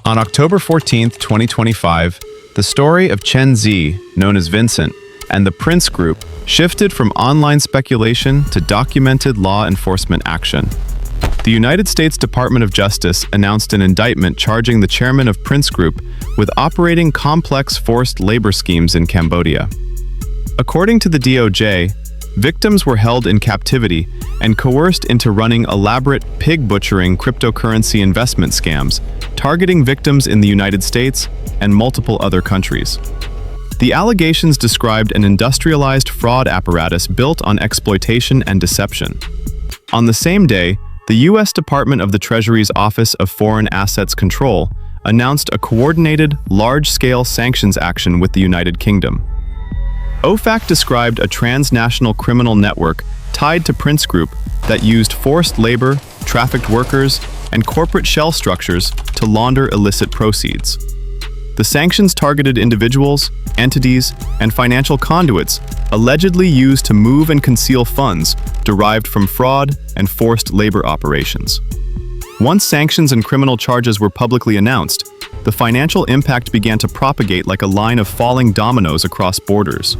On October 14, 2025, the story of Chen Zi, known as Vincent, and the Prince Group shifted from online speculation to documented law enforcement action. The United States Department of Justice announced an indictment charging the chairman of Prince Group with operating complex forced labor schemes in Cambodia. According to the DOJ, victims were held in captivity and coerced into running elaborate pig-butchering cryptocurrency investment scams, targeting victims in the United States and multiple other countries. The allegations described an industrialized fraud apparatus built on exploitation and deception. On the same day, the U.S. Department of the Treasury's Office of Foreign Assets Control announced a coordinated, large-scale sanctions action with the United Kingdom. OFAC described a transnational criminal network tied to Prince Group that used forced labor, trafficked workers, and corporate shell structures to launder illicit proceeds. The sanctions targeted individuals, entities, and financial conduits allegedly used to move and conceal funds derived from fraud and forced labor operations. Once sanctions and criminal charges were publicly announced, the financial impact began to propagate like a line of falling dominoes across borders.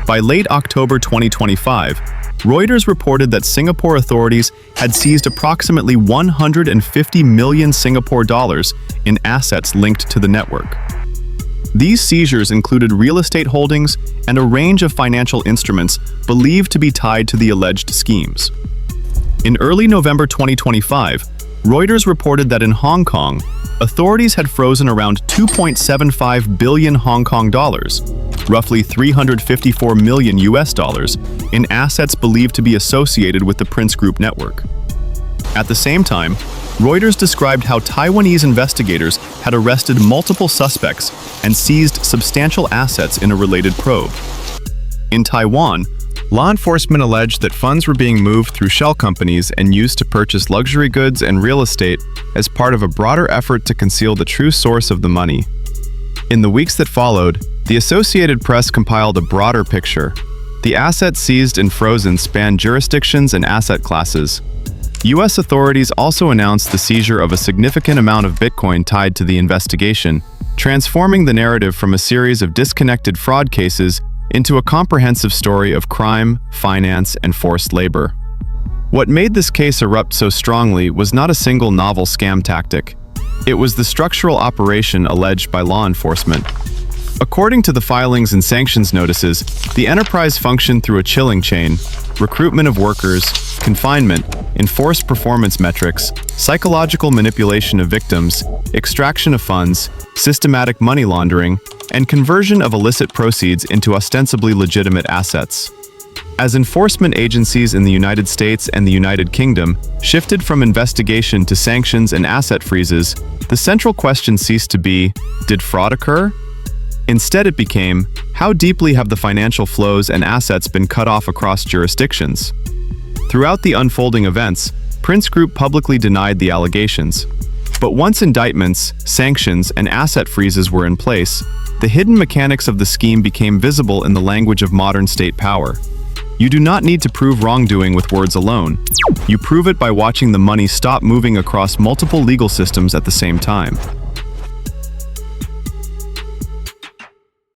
By late October 2025, Reuters reported that Singapore authorities had seized approximately 150 million Singapore dollars in assets linked to the network. These seizures included real estate holdings and a range of financial instruments believed to be tied to the alleged schemes. In early November 2025, Reuters reported that in Hong Kong, authorities had frozen around 2.75 billion Hong Kong dollars, roughly 354 million US dollars, in assets believed to be associated with the Prince Group network. At the same time, Reuters described how Taiwanese investigators had arrested multiple suspects and seized substantial assets in a related probe. In Taiwan, law enforcement alleged that funds were being moved through shell companies and used to purchase luxury goods and real estate as part of a broader effort to conceal the true source of the money. In the weeks that followed, the Associated Press compiled a broader picture. The assets seized and frozen spanned jurisdictions and asset classes. U.S. authorities also announced the seizure of a significant amount of Bitcoin tied to the investigation, transforming the narrative from a series of disconnected fraud cases into a comprehensive story of crime, finance, and forced labor. What made this case erupt so strongly was not a single novel scam tactic. It was the structural operation alleged by law enforcement. According to the filings and sanctions notices, the enterprise functioned through a chilling chain: recruitment of workers, confinement, enforced performance metrics, psychological manipulation of victims, extraction of funds, systematic money laundering, and conversion of illicit proceeds into ostensibly legitimate assets. As enforcement agencies in the United States and the United Kingdom shifted from investigation to sanctions and asset freezes, the central question ceased to be, did fraud occur? Instead, it became, how deeply have the financial flows and assets been cut off across jurisdictions? Throughout the unfolding events, Prince Group publicly denied the allegations. But once indictments, sanctions, and asset freezes were in place, the hidden mechanics of the scheme became visible in the language of modern state power. You do not need to prove wrongdoing with words alone. You prove it by watching the money stop moving across multiple legal systems at the same time.